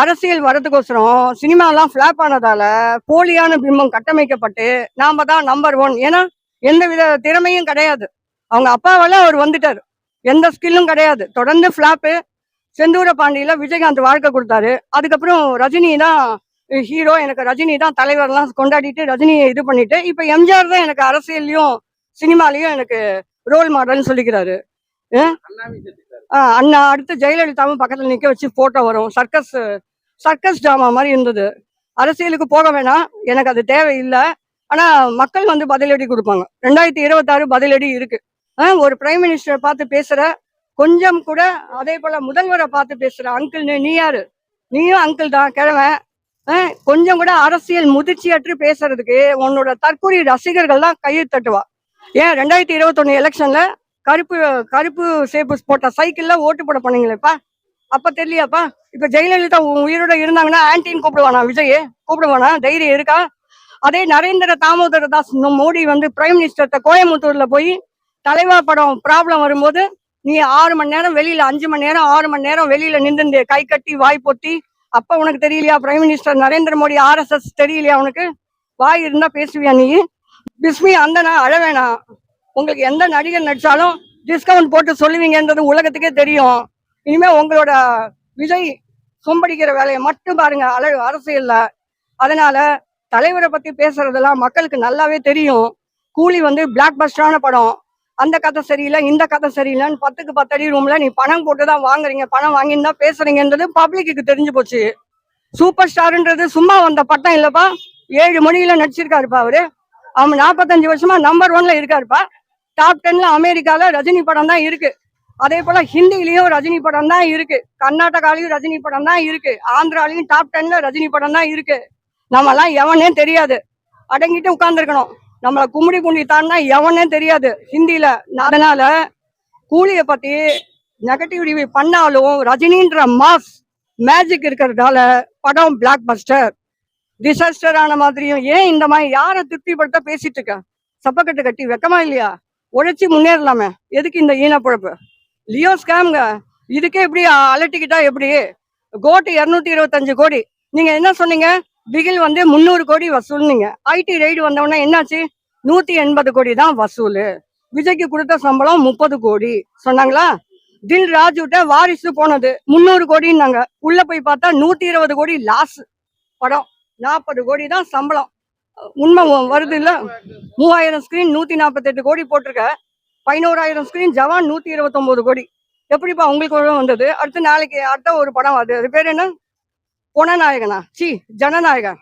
அரசியல் வரதுக்கோசரம் சினிமாலாம் ஃபிளாப் ஆனதால போலியான பிம்பம் கட்டமைக்கப்பட்டு நாம தான் நம்பர் ஒன். ஏன்னா எந்த வித திறமையும் கிடையாது. அவங்க அப்பாவால அவர் வந்துட்டாரு, எந்த ஸ்கில்லும் கிடையாது. தொடர்ந்து ஃபிளாப்பு. செந்தூர பாண்டியில விஜயகாந்த் வாழ்க்கை கொடுத்தாரு. அதுக்கப்புறம் ரஜினி தான் ஹீரோ, எனக்கு ரஜினி தான் தலைவர்லாம் கொண்டாடிட்டு ரஜினியை இது பண்ணிட்டு இப்ப எம்ஜிஆர் தான் எனக்கு அரசியல்லையும் சினிமாலையும் எனக்கு ரோல் மாடல்னு சொல்லிக்கிறாரு. அண்ணா அடுத்து ஜெயலலிதாவும் பக்கத்துல நிக்க வச்சு போட்டோ வரும். சர்க்கஸ் டிராமா மாதிரி இருந்தது. அரசியலுக்கு போக வேணாம், எனக்கு அது தேவையில்லை. ஆனா மக்கள் வந்து பதிலடி கொடுப்பாங்க. 2026 பதிலடி இருக்கு. ஒரு பிரைம் மினிஸ்டரை பார்த்து பேசுற, கொஞ்சம் கூட அதே போல முதல்வரை பார்த்து பேசுற அங்கிள்னு நீ யாரு? நீயும் அங்கிள் தான் கிழவன். கொஞ்சம் கூட அரசியல் முதிர்ச்சியற்று பேசுறதுக்கு உன்னோட தற்கொலை ரசிகர்கள் தான் கையை தட்டுவா. ஏன் 2021 எலெக்ஷன்ல கருப்பு சேப்பு போட்ட சைக்கிள்ல ஓட்டு போட பண்ணீங்களேப்பா, அப்ப தெரியலையாப்பா? இப்ப ஜெயலலிதா உயிரோட இருந்தாங்கன்னா ஆன்டின்னு கூப்பிடுவானா? விஜய் கூப்பிடுவானா? தைரியம் இருக்கா? அதே நரேந்திர தாமோதர தாஸ் மோடி வந்து பிரைம் மினிஸ்டர் கோயம்புத்தூர்ல போய் தலைவா படம் ப்ராப்ளம் வரும்போது நீ 6 மணி நேரம் வெளியில, 5 மணி நேரம் 6 மணி நேரம் வெளியில நின்று கை கட்டி வாய் பொத்தி, அப்ப உனக்கு தெரியலையா? Prime minister Narendra Modi RSS தெரியலையா உனக்கு? வாய் இருந்தா பேசுவியா நீ? பிஸ்மி அந்தனா அழவேணா. உங்களுக்கு எந்த நடிகர் நடிச்சாலும் டிஸ்கவுண்ட் போட்டு சொல்லுவீங்கன்றது உலகத்துக்கே தெரியும். இனிமே உங்களோட விஜய் சொம்படிக்கிற வேலையை மட்டும் பாருங்க அரசியல்ல. அதனால தலைவரை பத்தி பேசுறதெல்லாம் மக்களுக்கு நல்லாவே தெரியும். கூலி வந்து பிளாக் பஸ்டரான படம். அந்த கதை சரியில்லை, இந்த கதை சரியில்லைன்னு 10க்கு 10 அடி ரூம்ல நீ பணம் போட்டுதான் வாங்குறீங்க, பணம் வாங்கின்னு தான் பேசுறீங்கன்றது பப்ளிக்கு தெரிஞ்சு போச்சு. சூப்பர் ஸ்டார்ன்றது சும்மா வந்த பட்டம் இல்லப்பா. 7 மணியில நடிச்சிருக்காருப்பா அவரு. அவன் 45 வருஷமா நம்பர் 1ல இருக்காருப்பா. டாப் 10ல அமெரிக்கால ரஜினி படம் தான் இருக்கு. அதே போல ஹிந்திலையும் ரஜினி படம் தான் இருக்கு. கர்நாடகாலையும் ரஜினி படம் தான் இருக்கு. ஆந்திராலையும் டாப் 10ல ரஜினி படம் தான் இருக்கு. நம்மலாம் எவனே தெரியாது, அடங்கிட்டு உட்கார்ந்துருக்கணும். நம்மள கும்மிடி குண்டி தான்னா எவனே தெரியாது ஹிந்தில. அதனால கூலியை பத்தி நெகட்டிவ் ரிவ்யூ பண்ணாலும் ரஜினின்ற மாஸ் மேஜிக் இருக்கிறதால படம் பிளாக் பஸ்டர். டிசாஸ்டர் ஆன மாதிரியும் ஏன் இந்த மாதிரி யாரை திருப்திப்படுத்த பேசிட்டு இருக்க? சப்பக்கட்டு கட்டி வெக்கமா இல்லையா? உழைச்சி முன்னேறலாமே, எதுக்கு இந்த ஈனப்பழப்பு? லியோ ஸ்கேம்ங்க, இதுக்கே எப்படி அலட்டிக்கிட்டா எப்படி? கோட்டு 225 கோடி. நீங்க என்ன சொன்னீங்க? பிகில் வந்து 300 கோடி வசூல்னீங்க. ஐடி ரைடு வந்தவொடனே என்னாச்சு? 180 கோடி தான் வசூல். விஜய்க்கு கொடுத்த சம்பளம் 30 கோடி சொன்னாங்களா? தில் ராஜுட்ட வாரிசு போனது 300 கோடின்னாங்க. உள்ள போய் பார்த்தா 120 கோடி லாஸ். படம் 40 கோடி தான் சம்பளம். உண்மை வருது இல்ல? 3000 ஸ்கிரீன் 148 கோடி போட்டிருக்க. 11,000 ஸ்கிரீன் ஜவான் 129 கோடி. எப்படிப்பா உங்களுக்கு வந்தது? அடுத்து நாளைக்கு அடுத்த ஒரு படம் வருது, அது பேர் என்ன? பொனநாயகனா? ஜனநாயகன்.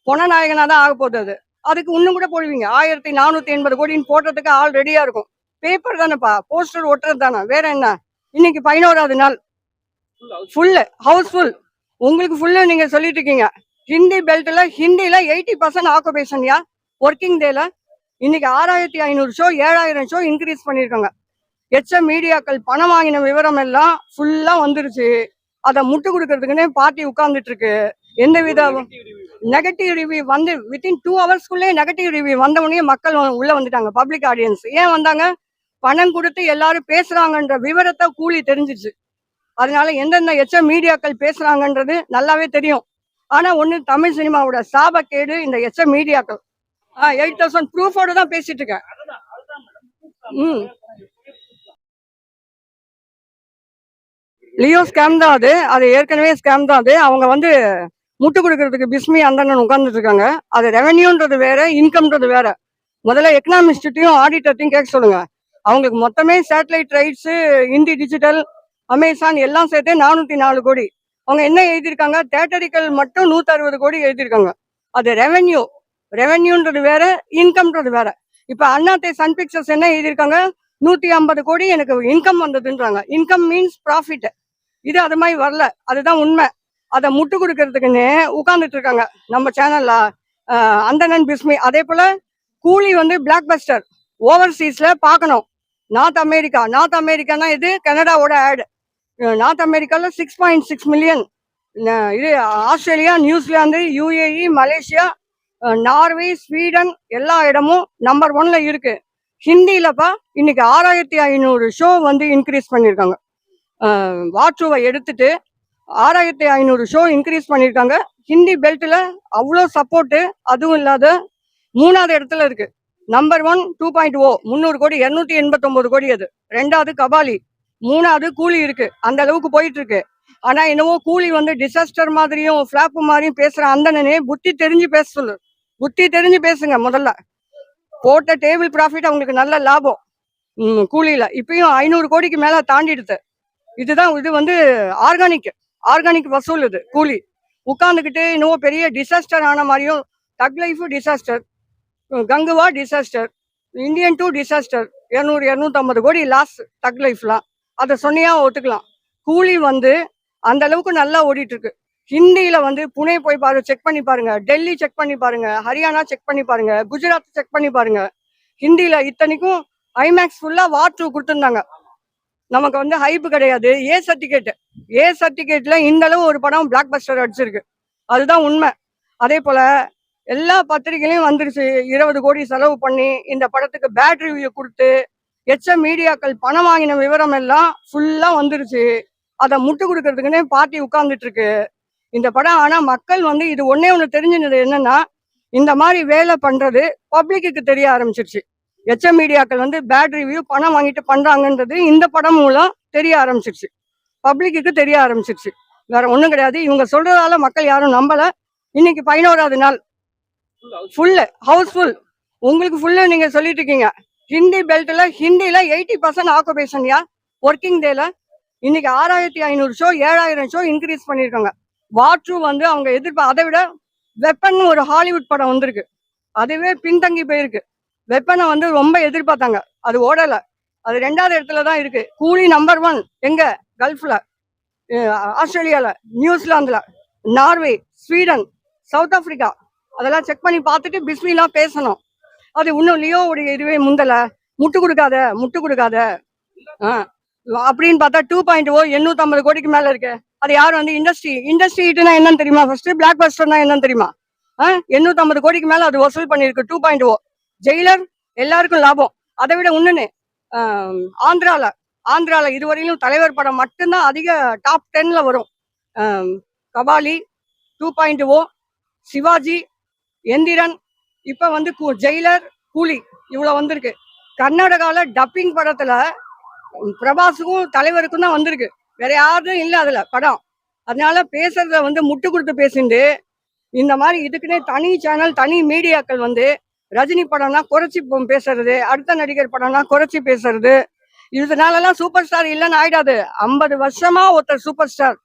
பொனநாயகனா தான் ஆக போகுது. அது அதுக்கு இன்னும் கூட போடுவீங்க. 1480 கோடின்னு போடுறதுக்கு ஆள் ரெடியா இருக்கும். பேப்பர் தானேப்பா, போஸ்டர் ஒட்டுறது தானே, வேற என்ன? இன்னைக்கு 11வது நாள் ஃபுல்லு ஹவுஸ்ஃபுல். உங்களுக்கு ஃபுல்லு நீங்க சொல்லிட்டு இருக்கீங்க. ஹிந்தி பெல்ட்ல ஹிந்தில 80% ஆக்குபேஷன்யா ஒர்க்கிங் டேல. இன்னைக்கு 6500 ஷோ 7000 ஷோ இன்க்ரீஸ் பண்ணியிருக்காங்க. மீடியாக்கள் பணம் வாங்கின விவரம் எல்லாம் ஃபுல்லா வந்துருச்சு. அதை முட்டு கொடுக்கறதுக்குன்னே பார்ட்டி உட்கார்ந்துட்டு இருக்கு. எந்த வித நெகட்டிவ் ரிவ்யூ வந்து வித்தின் 2 ஹவர்ஸ்க்குள்ளே நெகட்டிவ் ரிவ்யூ வந்தவொடனே மக்கள் உள்ள வந்துட்டாங்க. பப்ளிக் ஆடியன்ஸ் ஏன் வந்தாங்க? பணம் கொடுத்து எல்லாரும் பேசுறாங்கன்ற விவரத்தை கூலி தெரிஞ்சிச்சு. அதனால எந்தெந்த மீடியாக்கள் பேசுறாங்கன்றது நல்லாவே தெரியும். ஆனா ஒண்ணு, தமிழ் சினிமாவோட சாபக்கேடு இந்த மீடியாக்கள். 8000 ப்ரூஃபோட தான் பேசிட்டு இருக்கேன். லியோ ஸ்கேம் தான் அது. அது ஏற்கனவே ஸ்கேம் தான் அது. அவங்க வந்து முட்டு கொடுக்கறதுக்கு பிஸ்மி அந்தண்ணன் உட்கார்ந்துட்டு இருக்காங்க. அது ரெவன்யூன்றது வேற, இன்கம்ன்றது வேற. முதல்ல எக்கனாமிஸ்ட்டையும் ஆடிட்டர்ட்டையும் கேட்க சொல்லுங்க. அவங்களுக்கு மொத்தமே satellite rights, Hindi digital, Amazon எல்லாம் சேர்த்து 404 கோடி. அவங்க என்ன எழுதியிருக்காங்க? தேட்டரிக்கல் மட்டும் 160 கோடி எழுதியிருக்காங்க. அது ரெவன்யூன்றது வேற, இன்கம்ன்றது வேற. இப்ப அண்ணாத்தை சன் பிக்சர்ஸ் என்ன எழுதியிருக்காங்க? 150 கோடி எனக்கு இன்கம் வந்ததுன்றாங்க. Income means profit. இது அது மாதிரி வரல, அதுதான் உண்மை. அதை முட்டு கொடுக்கறதுக்குன்னு உட்கார்ந்துட்டு இருக்காங்க நம்ம சேனல்ல அந்தணன் பிஸ்மி. அதே போல கூலி வந்து பிளாக் பஸ்டர். ஓவர்சீஸ்ல பார்க்கணும். நார்த் அமெரிக்கானா இது கனடாவோட ஆடு. நார்த் அமெரிக்கால 6.6 மில்லியன். இது Australia, New Zealand, UAE, Malaysia, Norway, Sweden எல்லா இடமும் நம்பர் 1ல இருக்கு. ஹிந்திலப்பா இன்னைக்கு 6500 ஷோ வந்து இன்க்ரீஸ் பண்ணியிருக்காங்க. வாட்ரூவை எடுத்துட்டு 6500 ஷோ இன்க்ரீஸ் பண்ணியிருக்காங்க. ஹிந்தி பெல்ட்டில் அவ்வளோ சப்போர்ட்டு. அதுவும் இல்லாத 3வது இடத்துல இருக்கு. நம்பர் 1 2.0 300 கோடி 289 கோடி அது. 2வது கபாலி, 3வது கூலி இருக்கு. அந்த அளவுக்கு போயிட்டு இருக்கு. ஆனா என்னவோ கூலி வந்து டிசாஸ்டர் மாதிரியும் ஃபிளாப் மாதிரியும் பேசுற அந்தனே புத்தி தெரிஞ்சு பேச சொல்லு. புத்தி தெரிஞ்சு பேசுங்க. முதல்ல போட்ட டேபிள் ப்ராஃபிட் அவங்களுக்கு நல்ல லாபம். கூலியில இப்பயும் 500 கோடிக்கு மேல தாண்டிடுது. இதுதான் இது வந்து ஆர்கானிக் வசூல். இது கூலி உட்காந்துக்கிட்டு இன்னும் பெரிய டிசாஸ்டர் ஆன மாதிரியும், தக் life disaster, Kanguva disaster, Indian 2 disaster, 200-250 கோடி லாஸ் தக் லைஃப்லாம். அதை சொன்னியா ஒத்துக்கலாம். கூலி வந்து அந்த அளவுக்கு நல்லா ஓடிட்டு இருக்கு. ஹிந்தியில வந்து புனே போய் பாரு, செக் பண்ணி பாருங்க. டெல்லி செக் பண்ணி பாருங்க. ஹரியானா செக் பண்ணி பாருங்க. குஜராத் செக் பண்ணி பாருங்க. ஹிந்தியில இத்தனைக்கும் ஐமேக்ஸ் ஃபுல்லா வார் 2 கொடுத்துருந்தாங்க. நமக்கு வந்து ஹைப் கிடையாது. ஏ சர்டிபிகேட்ல இந்த அளவு ஒரு படம் பிளாக் பஸ்டர் அடிச்சிருக்கு. அதுதான் உண்மை. அதே போல எல்லா பத்திரிகையிலையும் வந்துருச்சு. 20 கோடி செலவு பண்ணி இந்த படத்துக்கு பேட் ரிவ்யூ கொடுத்து மீடியாக்கள் பணம் வாங்கின விவரம் எல்லாம் ஃபுல்லா வந்துருச்சு. அதை முட்டு கொடுக்கறதுக்குன்னே பார்ட்டி உட்கார்ந்துட்டு இருக்கு இந்த படம். ஆனா மக்கள் வந்து இது ஒண்ணு தெரிஞ்சுனது என்னன்னா, இந்த மாதிரி வேலை பண்றது பப்ளிக்கு தெரிய ஆரம்பிச்சிருச்சு. மீடியாக்கள் வந்து பேட் ரிவ்யூ பணம் வாங்கிட்டு பண்றாங்கன்றது இந்த படம் மூலம் தெரிய ஆரம்பிச்சிருச்சு. பப்ளிக்கு தெரிய ஆரம்பிச்சிருச்சு. வேற ஒண்ணும் கிடையாது. இவங்க சொல்றதால மக்கள் யாரும் நம்பல. இன்னைக்கு 11வது நாள் ஃபுல்லு ஹவுஸ்ஃபுல். உங்களுக்கு ஃபுல்லு நீங்க சொல்லிட்டு இருக்கீங்க. ஹிந்தி பெல்ட்ல ஹிந்தியில 80% ஆக்குபேஷன்யா ஒர்க்கிங் டேல. இன்னைக்கு 6500 ஷோ 7000 ஷோ இன்க்ரீஸ் பண்ணியிருக்காங்க. வாட்ரு வந்து அவங்க அதை விட வெப்பன் ஒரு ஹாலிவுட் படம் வந்திருக்கு. அதுவே பின்தங்கி போயிருக்கு. வெப்பனை வந்து ரொம்ப எதிர்பார்த்தாங்க. அது ஓடல. அது 2வது இடத்துல தான் இருக்கு. கூலி நம்பர் 1 எங்க? கல்ஃப்ல, ஆஸ்திரேலியால, நியூசிலாந்துல, நார்வே, ஸ்வீடன், சவுத் ஆப்பிரிக்கா. அதெல்லாம் செக் பண்ணி பார்த்துட்டு பிஸ்மிலாம் பேசணும். அது இன்னும் லியோவுடைய இதுவே முந்தல. முட்டு கொடுக்காத அப்படின்னு பார்த்தா 2.0 850 கோடிக்கு மேல இருக்கு. அது யார் வந்து இண்டஸ்ட்ரி ஹிட்னா என்னன்னு தெரியுமா? ஃபர்ஸ்ட் பிளாக் பஸ்டர்னா என்னன்னு தெரியுமா? 850 கோடிக்கு மேல அது வசூல் பண்ணிருக்கு 2.0. ஜெயிலர் எல்லாருக்கும் லாபம். அதை விட இன்னொன்னு, ஆந்திரால இதுவரையிலும் தலைவர் படம் மட்டும்தான் அதிக டாப் 10ல வரும். கபாலி, 2.0, சிவாஜி, எந்திரன், இப்ப வந்து ஜெயிலர், கூலி இவ்வளவு வந்திருக்கு. கர்நாடகால டப்பிங் படத்துல பிரபாஸுக்கும் தலைவருக்கும் தான் வந்திருக்கு. வேற யாரும் இல்லை அதுல படம். அதனால பேசுறத வந்து முட்டு கொடுத்து பேசிட்டு இந்த மாதிரி இதுக்குன்னே தனி சேனல், தனி மீடியாக்கள் வந்து ரஜினி படம்னா குறைச்சி பேசுறது, அடுத்த நடிகர் படம்னா குறைச்சி பேசுறது. இதனாலலாம் சூப்பர் ஸ்டார் இல்லைன்னு ஆயிடாது. 50 வருஷமா ஒருத்தர் சூப்பர் ஸ்டார்,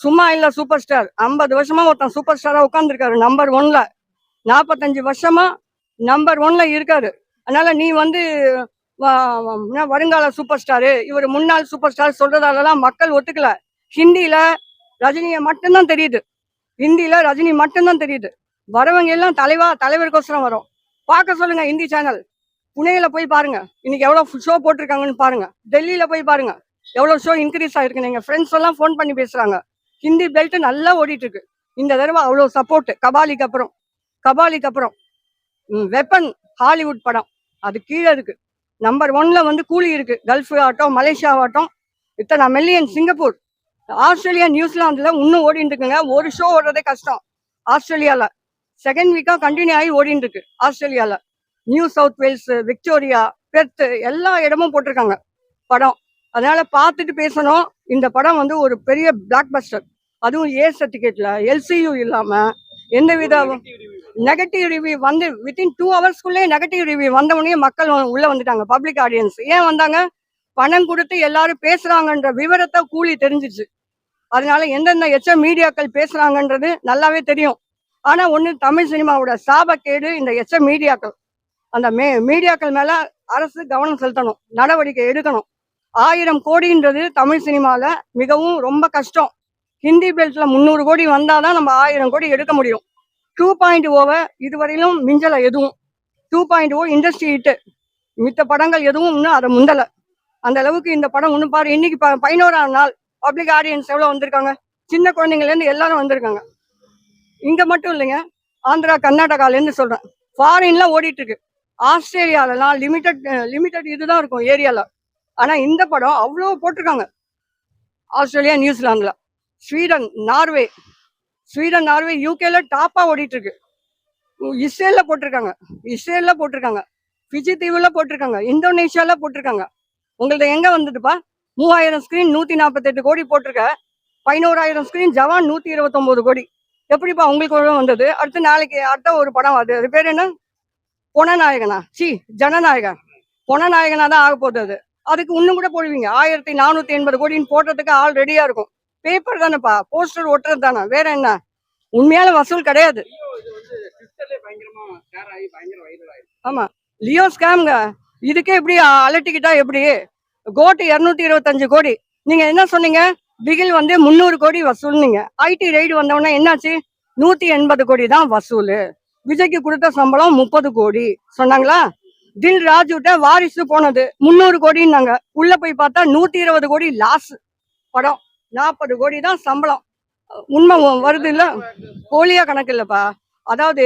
சும்மா இல்ல சூப்பர் ஸ்டார். 50 வருஷமா ஒருத்தன் சூப்பர் ஸ்டாரா உட்காந்துருக்காரு நம்பர் 1ல. 45 வருஷமா நம்பர் 1ல இருக்காரு. அதனால நீ வந்து வருங்கால சூப்பர் ஸ்டாரு, இவர் முன்னாள் சூப்பர் ஸ்டார் சொல்றதாலலாம் மக்கள் ஒத்துக்கல. ஹிந்தியில ரஜினியை மட்டும்தான் தெரியுது. ரஜினி மட்டும்தான் தெரியுது. வரவங்க எல்லாம் தலைவருக்கோசரம் வரும். பார்க்க சொல்லுங்க ஹிந்தி சேனல். புனேல போய் பாருங்க, இன்னைக்கு எவ்வளவு ஷோ போட்டிருக்காங்கன்னு பாருங்க. டெல்லியில போய் பாருங்க எவ்வளவு ஷோ இன்க்ரீஸ் ஆயிருக்கு. எங்க ஃப்ரெண்ட்ஸ் எல்லாம் ஃபோன் பண்ணி பேசுறாங்க. ஹிந்தி பெல்ட் நல்லா ஓடிட்டு இருக்கு. இந்த தடவை அவ்வளவு சப்போர்ட். கபாலிக்கு அப்புறம் வெப்பன் ஹாலிவுட் படம் அது கீழே இருக்கு. நம்பர் 1ல வந்து கூலி இருக்கு. கல்ஃப் ஆகட்டும், மலேசியா ஆகட்டும், இத்தனை மில்லியன். சிங்கப்பூர், ஆஸ்திரேலியா, நியூசிலாந்துல இன்னும் ஓடிட்டு இருக்குங்க. ஒரு ஷோ ஓடுறதே கஷ்டம். ஆஸ்திரேலியால செகண்ட் வீக்கா கண்டினியூ ஆகி ஓடிட்டு இருக்கு. ஆஸ்திரேலியால New South Wales, Victoria, Perth எல்லா இடமும் போட்டிருக்காங்க படம். அதனால பார்த்துட்டு பேசணும். இந்த படம் வந்து ஒரு பெரிய பிளாக் பஸ்டர். அதுவும் ஏ சர்டிபிகேட்ல, எல்சியூ இல்லாம எந்த வித நெகட்டிவ் ரிவ்யூ வந்து வித்தின் 2 ஹவர்ஸ்க்குள்ளே நெகட்டிவ் ரிவ்யூ வந்த உடனே மக்கள் உள்ள வந்துட்டாங்க. பப்ளிக் ஆடியன்ஸ் ஏன் வந்தாங்க? பணம் கொடுத்து எல்லாரும் பேசுறாங்கன்ற விவரத்தை கூலி தெரிஞ்சிச்சு. அதனால எந்தெந்த மீடியாக்கள் பேசுறாங்கன்றது நல்லாவே தெரியும். ஆனா ஒண்ணு, தமிழ் சினிமாவோட சாபக்கேடு இந்த மீடியாக்கள். அந்த மீடியாக்கள் மேல அரசு கவனம் செலுத்தணும், நடவடிக்கை எடுக்கணும். 1000 கோடின்றது தமிழ் சினிமால மிகவும் ரொம்ப கஷ்டம். ஹிந்தி பெல்ட்ல 300 கோடி வந்தாதான் நம்ம 1000 கோடி எடுக்க முடியும். 2.0 இதுவரையிலும் மிஞ்சல எதுவும். 2.0 இண்டஸ்ட்ரி ஹிட். மித்த படங்கள் எதுவும் இன்னும் அதை முந்தல. அந்த அளவுக்கு இந்த படம் ஒண்ணு பாரு. இன்னைக்கு 11ஆம் நாள் பப்ளிக் ஆடியன்ஸ் எவ்வளவு வந்திருக்காங்க? சின்ன குழந்தைங்கள்ல இருந்து எல்லாரும் வந்திருக்காங்க. இங்க மட்டும் இல்லைங்க, ஆந்திரா, கர்நாடகால இருந்து சொல்றேன். ஃபாரின்ல ஓடிட்டு இருக்கு. ஆஸ்திரேலியாலலாம் லிமிட்டட் இதுதான் இருக்கும் ஏரியால. ஆனா இந்த படம் அவ்வளோ போட்டிருக்காங்க. ஆஸ்திரேலியா, நியூசிலாந்துல ஸ்வீடன், நார்வே, நார்வே, யூகேல டாப்பா ஓடிட்டு இருக்கு. இஸ்ரேல்ல போட்டிருக்காங்க, ஃபிஜி தீவுல போட்டிருக்காங்க, இந்தோனேஷியால போட்டிருக்காங்க. உங்களது எங்க வந்ததுப்பா? 3000 ஸ்கிரீன் 148 கோடி போட்டிருக்க. 11,000 ஸ்கிரீன் ஜவான் 129 கோடி. எப்படிப்பா உங்களுக்கு வந்தது? அடுத்து நாளைக்கு அடுத்த ஒரு படம் அது பேர் என்ன? பொனநாயகனா? ஜனநாயகன். பொனநாயகனா தான் ஆக போகுது அது. அதுக்கு இன்னும் கூட போடுவீங்க. 1480 கோடின்னு போடுறதுக்கு ஆள் ரெடியா இருக்கும். பேப்பர் தானேப்பா, போஸ்டர் ஒட்டுறது தானே, வேற என்ன? உண்மையான வசூல் கிடையாது. ஆமா, லியோ ஸ்கேம்ங்க. இதுக்கே எப்படி அலட்டிக்கிட்டா எப்படி? கோட்டு 225 கோடி. நீங்க என்ன சொன்னீங்க? பிகில் 300 கோடி வசூல்னீங்க. ஐடி ரைடு வந்தவொடனே என்னாச்சு? 180 கோடி தான் வசூல். விஜய்க்கு கொடுத்த சம்பளம் 30 கோடி சொன்னாங்களா? தில் ராஜுட்ட வாரிசு போனது 300 கோடின்னாங்க. உள்ள போய் பார்த்தா 120 கோடி லாஸ். படம் 40 கோடி தான் சம்பளம். உண்மை வருது இல்ல? போலியா கணக்கு இல்லப்பா. அதாவது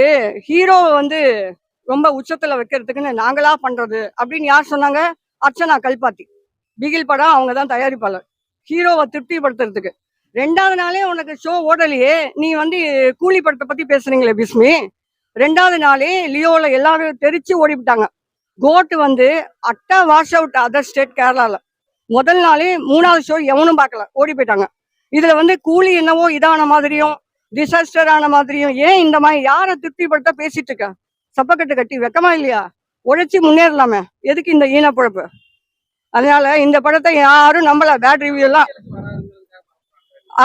ஹீரோ ரொம்ப உச்சத்துல வைக்கிறதுக்குன்னு நாங்களா பண்றது அப்படின்னு யார் சொன்னாங்க? அர்ச்சனா கல்பாத்தி. பிகில் படம் அவங்க தான் தயாரிப்பாளர். ஹீரோவை திருப்திப்படுத்துறதுக்கு. 2வது நாளே உனக்கு ஷோ ஓடலையே, நீ கூலி படத்தை பத்தி பேசுறீங்களே பிஸ்மி. 2வது நாளே லியோல எல்லாரும் தெரிச்சு ஓடிவிட்டாங்க. கோட்டு அட்டா வாஷ் அவுட் அதர் ஸ்டேட் கேரளால. முதல் நாளே 3வது ஷோ எவனும் பார்க்கல, ஓடி போயிட்டாங்க. இதுல கூலி என்னவோ இதான மாதிரியும் டிசாஸ்டர் ஆன மாதிரியும். ஏன் இந்த மாதிரி யாரை திருப்திப்படுத்த பேசிட்டு இருக்க? சப்பக்கட்டு கட்டி வெக்கமா இல்லையா? உழைச்சி முன்னேறலாமே, எதுக்கு இந்த ஈனப்பழப்பு? அதனால இந்த படத்தை யாரும் நம்பல. பேட் ரிவ்யூ எல்லாம்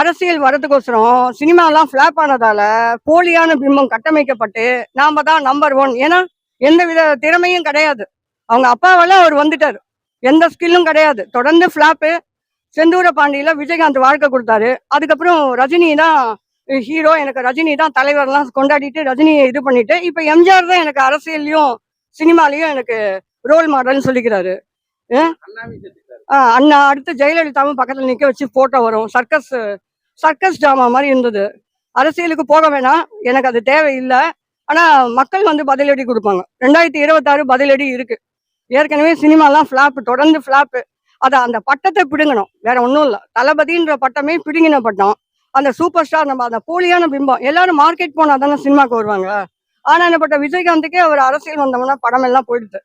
அரசியல் வரதுக்கோசரம் சினிமாலாம் ஃபிளாப் ஆனதால போலியான பிம்பம் கட்டமைக்கப்பட்டு நாம தான் நம்பர் 1. ஏன்னா எந்த வித திறமையும் கிடையாது. அவங்க அப்பாவெல்லாம் அவர் வந்துட்டாரு, எந்த ஸ்கில்லும் கிடையாது. தொடர்ந்து ஃபிளாப்பு. செந்தூர பாண்டியில விஜயகாந்த் வாழ்க்கை கொடுத்தாரு. அதுக்கப்புறம் ரஜினி தான் ஹீரோ, எனக்கு ரஜினி தான் தலைவர்லாம் கொண்டாடிட்டு ரஜினியை இது பண்ணிட்டு இப்ப எம்ஜிஆர் தான் எனக்கு அரசியல்லையும் சினிமாலையும் எனக்கு ரோல் மாடல்னு சொல்லிக்கிறாரு. அண்ணா அடுத்து ஜெயலலிதாவும் பக்கத்துல நிக்க வச்சு போட்டோ வரும். சர்க்கஸ் டிராமா மாதிரி இருந்தது. அரசியலுக்கு போக வேணாம், எனக்கு அது தேவையில்லை. ஆனா மக்கள் பதிலடி கொடுப்பாங்க. 2026 பதிலடி இருக்கு. ஏற்கனவே சினிமாலாம் ஃபிளாப், தொடர்ந்து ஃபிளாப்பு. அந்த பட்டத்தை பிடுங்கணும், வேற ஒன்றும் இல்லை. தளபதின்ற பட்டமே பிடுங்கின பட்டம். அந்த சூப்பர் ஸ்டார் நம்ம அந்த போலியான பிம்பம். எல்லாரும் மார்க்கெட் போனா தானே சினிமாவுக்கு வருவாங்க. ஆனா என்னப்பட்ட விஜயகாந்துக்கே அவர் அரசியல் வந்தோம்னா படம் எல்லாம் போயிடுது.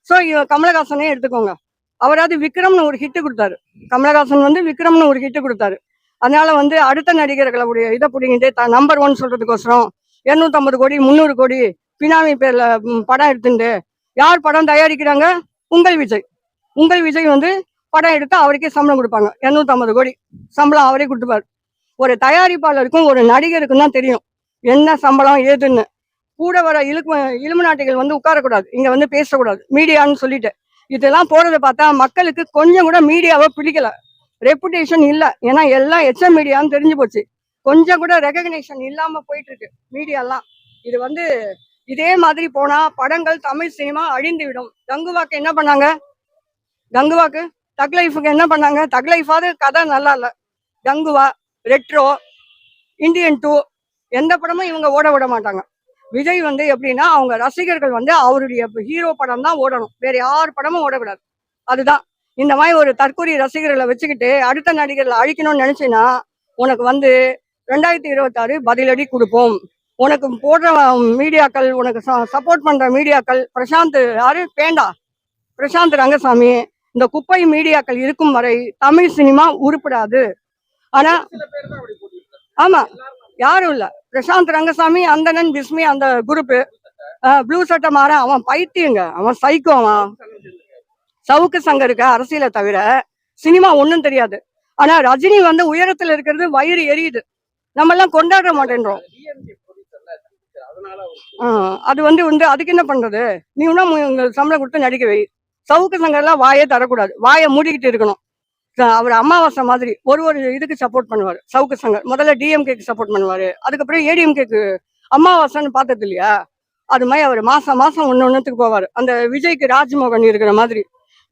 ஸோ கமலஹாசனே எடுத்துக்கோங்க. அவராது விக்ரம்னு ஒரு ஹிட்டு கொடுத்தாரு. கமலஹாசன் விக்ரம்னு ஒரு ஹிட்டு கொடுத்தாரு. அதனால அடுத்த நடிகர்களுடைய இதை பிடிங்கிட்டு நம்பர் 1 சொல்றதுக்கோசரம் 250 கோடி 300 கோடி பினாமி பேர்ல படம் எடுத்துட்டு யார் படம் தயாரிக்கிறாங்க? உங்கள் விஜய் படம் எடுத்து அவருக்கே சம்பளம் கொடுப்பாங்க. 250 கோடி சம்பளம் அவரே கொடுத்துப்பாரு. ஒரு தயாரிப்பாளருக்கும் ஒரு நடிகருக்கும் தான் தெரியும் என்ன சம்பளம் ஏதுன்னு. கூட வர இலுமினாட்டிகள் உட்காரக்கூடாது, இங்க பேசக்கூடாது மீடியான்னு சொல்லிட்டு. இதெல்லாம் போறதை பார்த்தா மக்களுக்கு கொஞ்சம் கூட மீடியாவை பிடிக்கல, ரெப்புடேஷன் இல்லை. ஏன்னா எல்லாம் எச்எம் மீடியான்னு தெரிஞ்சு போச்சு. கொஞ்சம் கூட ரெகக்னேஷன் இல்லாம போயிட்டு இருக்கு மீடியாலாம். இது இதே மாதிரி போனா படங்கள் தமிழ் சினிமா அழிந்து விடும். கங்குவாக்கு என்ன பண்ணாங்க? தக் லைஃபுக்கு என்ன பண்ணாங்க? தக் லைஃபாவது கதை நல்லா இல்லை. கங்குவா, ரெட்ரோ, இந்தியன் 2 எந்த படமும் இவங்க ஓட விட மாட்டாங்க. விஜய் எப்படின்னா அவங்க ரசிகர்கள் அவருடைய ஹீரோ படம் தான் ஓடணும், வேற யார் படமும் ஓடக்கூடாது. அதுதான். இந்த மாதிரி ஒரு தற்கொலை ரசிகர்களை வச்சுக்கிட்டு அடுத்த நடிகர்களை அழிக்கணும்னு நினைச்சீங்கன்னா உனக்கு 2026 பதிலடி கொடுப்போம். உனக்கு போடுற மீடியாக்கள், உனக்கு சப்போர்ட் பண்ற மீடியாக்கள், பிரசாந்த் ரங்கசாமி, இந்த குப்பை மீடியாக்கள் இருக்கும் வரை தமிழ் சினிமா உருப்படாது. ஆனா ஆமா, யாரும் இல்ல. பிரசாந்த் ரங்கசாமி, அந்தணன், பிஸ்மி, அந்த குரூப் ப்ளூ சட்டை மாற அவன் பைத்தியங்க, அவன் சைக்கோ. அவன் சவுக்கு சங்கருக்கு அரசியலை தவிர சினிமா ஒன்றும் தெரியாது. ஆனா ரஜினி உயரத்துல இருக்கிறது வயிறு எரியுது, நம்ம எல்லாம் கொண்டாட மாட்டேன்றோம். அது அதுக்கு என்ன பண்றது? நீ சம்பளம் கொடுத்து நடிக்க வை. சவுக்கு சங்கர்லாம் வாயே தரக்கூடாது, வாயை மூடிக்கிட்டு இருக்கணும். அவர் அமாவாசை மாதிரி ஒரு இதுக்கு சப்போர்ட் பண்ணுவாரு. சவுக்கு சங்கர் முதல்ல டிஎம்கேக்கு சப்போர்ட் பண்ணுவாரு, அதுக்கப்புறம் ஏடிஎம்கேக்கு. அமாவாசைன்னு பார்த்தது இல்லையா? அது மாதிரி அவர் மாசம் ஒன்னொன்னுக்கு போவாரு. அந்த விஜய்க்கு ராஜ்மோகன் இருக்கிற மாதிரி.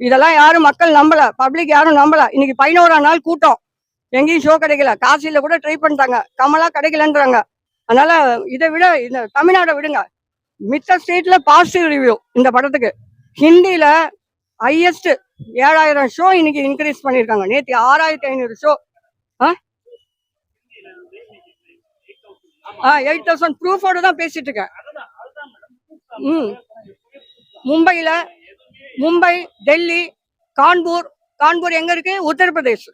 இதெல்லாம் யாரும் மக்கள் நம்பல, பப்ளிக் யாரும் நம்பல. இன்னைக்கு 11ஆம் நாள் கூட்டம், எங்கேயும் ஷோ கிடைக்கல. காசியில கூட ட்ரை பண்ணிட்டாங்க, கமலா கிடைக்கலன்றாங்க. அதனால இதை விட இந்த தமிழ்நாடை விடுங்க, மித்த ஸ்டேட்ல பாசிட்டிவ் ரிவ்யூ இந்த படத்துக்கு. ஹிந்தியில ஹையஸ்ட் 7000 ஷோ இன்னைக்கு இன்க்ரீஸ் பண்ணியிருக்காங்க. நேற்று 6500 ஷோ. 8,000 ப்ரூஃபோட தான் பேசிட்டு இருக்கேன். ம் மும்பையில மும்பை, டெல்லி, கான்பூர். கான்பூர் எங்க இருக்கு? உத்தரப்பிரதேஷ்.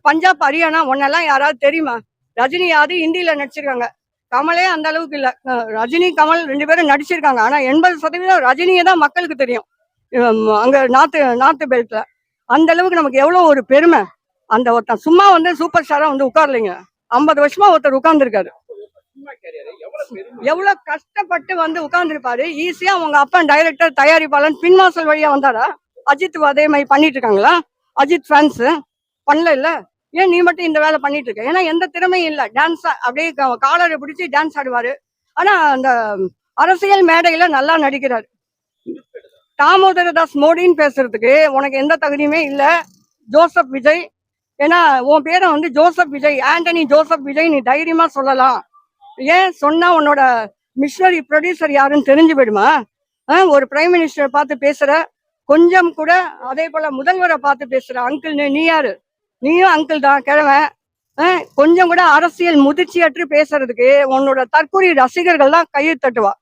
பஞ்சாப், ஹரியானா. ஒன்னெல்லாம் யாராவது தெரியுமா? ரஜினி யாரு ஹிந்தியில நடிச்சிருக்காங்க. கமலே அந்த அளவுக்கு இல்ல. ரஜினி கமல் 2 பேரும் நடிச்சிருக்காங்க. ஆனா 80% ரஜினியை தான் மக்களுக்கு தெரியும். அங்க நார்த் பெல்ட்ல அந்த அளவுக்கு நமக்கு எவ்வளவு ஒரு பெருமை. அந்த ஒருத்தன் சும்மா வந்து சூப்பர் ஸ்டாரா வந்து உட்கார்லைங்க. 50 வருஷமா ஒருத்தர் உட்கார்ந்துருக்காரு. எவ்வளவு கஷ்டப்பட்டு வந்து உட்கார்ந்துருப்பாரு. ஈஸியா உங்க அப்பா டைரக்டர், தயாரிப்பாளன் பின்வாசல் வழியா வந்தாரா? அஜித் அதே மாதிரி பண்ணிட்டு இருக்காங்களா? அஜித் ஃபேன்ஸ் பண்ணல இல்ல. ஏன் நீ மட்டும் இந்த வேலை பண்ணிட்டு இருக்க? ஏன்னா எந்த திறமையும் இல்ல. டான்ஸ் அப்படியே காலரை பிடிச்சி டான்ஸ் ஆடுவாரு. ஆனா அந்த அரசியல் மேடையில நல்லா நடிக்கிறாரு. தாமோதரதாஸ் மோடின்னு பேசுறதுக்கு உனக்கு எந்த தகுதியுமே இல்ல. ஜோசப் விஜய், ஏன்னா உன் பேரை வந்து ஜோசப் விஜய், ஆண்டனி ஜோசப் விஜய் நீ தைரியமா சொல்லலாம். ஏன் சொன்னா உன்னோட மிஷனரி ப்ரொடியூசர் யாருன்னு தெரிஞ்சு போயிடுமா? ஒரு பிரைம் மினிஸ்டர் பார்த்து பேசுற, கொஞ்சம் கூட அதே போல முதல்வரை பார்த்து பேசுற அங்கிள் நீ யாரு? நீயும் அங்கிள் தான் கிழமை. கொஞ்சம் கூட அரசியல் முதிர்ச்சியற்று பேசுறதுக்கு உன்னோட தற்கொலை ரசிகர்கள் தான் கையை தட்டுவா.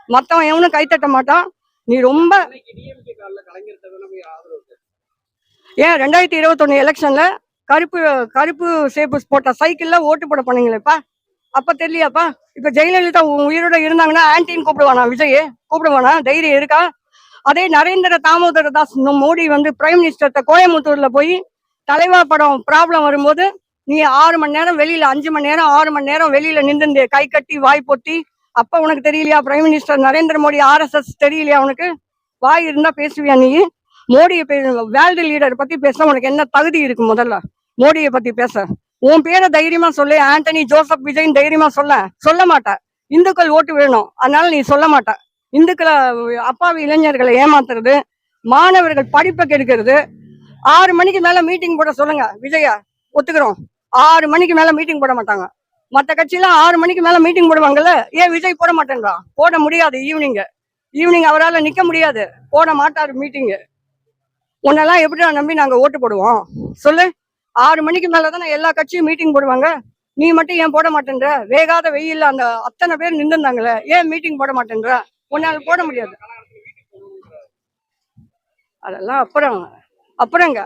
மத்தவன் எவனும் கை தட்ட மாட்டான். நீ ரொம்ப ஏன் 2021 எலெக்ஷன்ல கருப்பு சேப்பு போட்ட சைக்கிள்ல ஓட்டு போட போனீங்களேப்பா, அப்ப தெரியலையாப்பா? இப்ப ஜெயலலிதா உயிரோட இருந்தாங்கன்னா ஆன்டின்னு கூப்பிடுவானா? விஜய் கூப்பிடுவானா? தைரியம் இருக்கா? அதே நரேந்திர தாமோதரதாஸ் மோடி வந்து பிரைம் மினிஸ்டர் கோயம்புத்தூர்ல போய் தலைவா படம் ப்ராப்ளம் வரும்போது நீ 6 மணி நேரம் வெளியில, 5 மணி நேரம் 6 மணி நேரம் வெளியில நின்று கை கட்டி வாய் பொத்தி. அப்ப உனக்கு தெரியலையா prime minister Narendra Modi RSS தெரியலையா உனக்கு? வாய் இருந்தா பேசுவியா நீ? மோடியை வேர்ல்டு லீடர் பத்தி பேச உனக்கு என்ன தகுதி இருக்கு? முதல்ல மோடியை பத்தி பேச உன் பேரை தைரியமா சொல்லு. ஆண்டனி ஜோசப் விஜய் தைரியமா சொல்ல மாட்டேன். இந்துக்கள் ஓட்டு வேணும், அதனால நீ சொல்ல மாட்டேன். இந்துக்களை அப்பாவி இளைஞர்களை ஏமாத்துறது, மாணவர்கள் படிப்பை கெடுக்கிறது. 6 மணிக்கு மேல மீட்டிங் போட சொல்லுங்க விஜயா, ஒத்துக்கிறோம். 6 மணிக்கு மேல மீட்டிங் போட மாட்டாங்க. மற்ற கட்சியெல்லாம் 6 மணிக்கு மேல மீட்டிங் போடுவாங்கல்ல, ஏன் விஜய் போட மாட்டேன்றான்? போட முடியாது. ஈவினிங் அவரால் நிக்க முடியாது, போட மாட்டாரு மீட்டிங். உன்னெல்லாம் எப்படி நம்பி நாங்க ஓட்டு போடுவோம் சொல்லு? 6 மணிக்கு மேலதானே எல்லா கட்சியும் மீட்டிங் போடுவாங்க. நீ மட்டும் ஏன் போட மாட்டேன்ற? வேகாத வெயில்ல அந்த அத்தனை பேர் நின்றுந்தாங்களே, ஏன் மீட்டிங் போட மாட்டேன்ற? உன்னால போட முடியாது. அதெல்லாம் அப்புறங்க.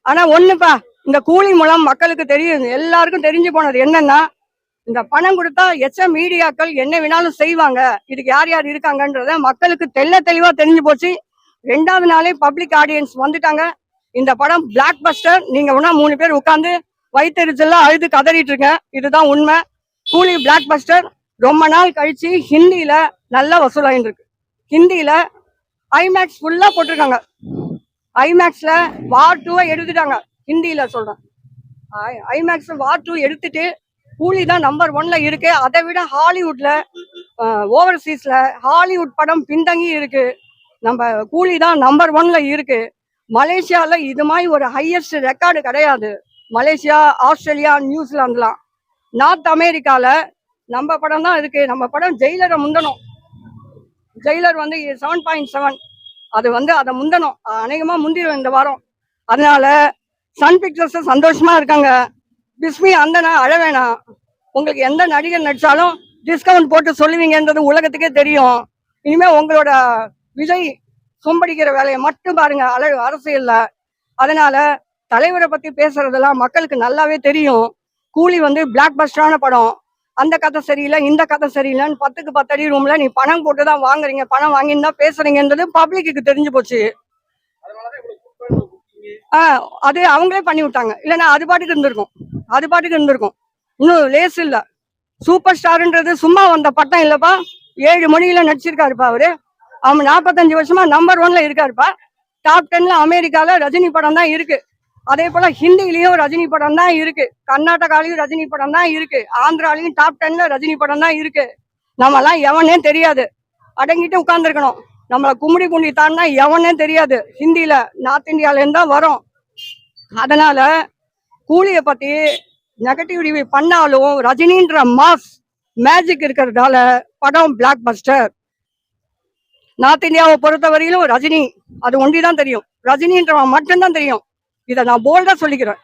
ஆனா ஒண்ணுப்பா, இந்த கூலி மூலம் மக்களுக்கு தெரியும், எல்லாருக்கும் தெரிஞ்சு போனது என்னன்னா, இந்த பணம் கொடுத்தா மீடியாக்கள் என்ன வேணாலும் செய்வாங்க, இதுக்கு யார் யார் இருக்காங்கன்றத மக்களுக்கு தெளிவா தெரிஞ்சு போச்சு. 2வது நாளே பப்ளிக் ஆடியன்ஸ் வந்துட்டாங்க. இந்த படம் பிளாக் பஸ்டர். நீங்க வேணா 3 பேர் உட்காந்து வயிற்றுச்செல்லாம் அழுது கதறிட்டு இருக்க, இதுதான் உண்மை. கூலி பிளாக் பஸ்டர். ரொம்ப நாள் கழிச்சு ஹிந்தியில நல்லா வசூலாயின்னு இருக்கு. ஹிந்தியில ஐமேக்ஸ் ஃபுல்லா போட்டிருக்காங்க. ஐமேக்ஸ்ல வார் 2 எடுத்துட்டாங்க. ஹிந்தியில சொல்றேன், ஐமேக்ஸ் வார் 2 எடுத்துட்டு கூலி தான் நம்பர் 1ல இருக்கு. அதை விட ஹாலிவுட்ல, ஓவர்சீஸ்ல ஹாலிவுட் படம் பின்தங்கி இருக்கு. நம்ம கூலி தான் நம்பர் 1ல இருக்கு. மலேசியால இது மாதிரி ஒரு ஹையஸ்ட் ரெக்கார்டு கிடையாது. மலேசியா, ஆஸ்திரேலியா, நியூசிலாந்துலாம். நார்த் அமெரிக்கால நம்ம படம் தான் இருக்கு. நம்ம படம் ஜெயிலரை முந்தணும். ஜெயிலர் வந்து 7.7, அது வந்து அதை முந்தணும். அநேகமா முந்திரும் இந்த வாரம். அதனால சன் பிக்சர்ஸ் சந்தோஷமா இருக்காங்க. பிஸ்மி அந்தனா அழ வேணாம். உங்களுக்கு எந்த நடிகர் நடிச்சாலும் டிஸ்கவுண்ட் போட்டு சொல்லுவீங்கன்றது உலகத்துக்கே தெரியும். இனிமே உங்களோட விஜய் சொம்படிக்கிற வேலையை மட்டும் பாருங்க அரசியல்ல. அதனால தலைவரை பத்தி பேசுறதெல்லாம் மக்களுக்கு நல்லாவே தெரியும். கூலி வந்து பிளாக் பஸ்டரான படம். அந்த கதை சரியில்லை, இந்த கதை சரியில்லைன்னு 10க்கு 10 அடி ரூம்ல நீ பணம் போட்டுதான் வாங்குறீங்க, பணம் வாங்கின்னு தான் பேசுறீங்கன்றது பப்ளிக்கு தெரிஞ்சு போச்சு. அது அவங்களே பண்ணி விட்டாங்க. இல்லைன்னா அது பாட்டுக்கு இருந்திருக்கும். இன்னும் லேஸ் இல்ல. சூப்பர் ஸ்டார்ன்றது சும்மா வந்த பட்டம் இல்லப்பா. 7 மணியில நடிச்சிருக்காருப்பா அவரு. அவன் 45 வருஷமா நம்பர் 1ல இருக்காருப்பா. டாப் 10ல அமெரிக்கால ரஜினி படம் தான் இருக்கு. அதே போல ஹிந்திலையும் ரஜினி படம் தான் இருக்கு. கர்நாடகாலையும் ரஜினி படம் தான் இருக்கு. ஆந்திராலையும் டாப் 10ல ரஜினி படம் தான் இருக்கு. நம்மலாம் எவனே தெரியாது, அடங்கிட்டு உட்கார்ந்துருக்கணும். நம்மளை கும்மிடி குண்டி தான்னா எவனே தெரியாது. ஹிந்தியில நார்த் இந்தியால இருந்தா வரும். அதனால கூலியை பத்தி நெகட்டிவ் பண்ணாலும் ரஜினின்ற மாஸ் மேஜிக் இருக்கிறதால படம் பிளாக் பஸ்டர். நார்த் இந்தியாவை பொறுத்த வரையிலும் ரஜினி அது ஒண்டிதான் தெரியும். ரஜினின்றவன் மட்டும்தான் தெரியும். இதை நான் போல்டா சொல்லிக்கிறேன்.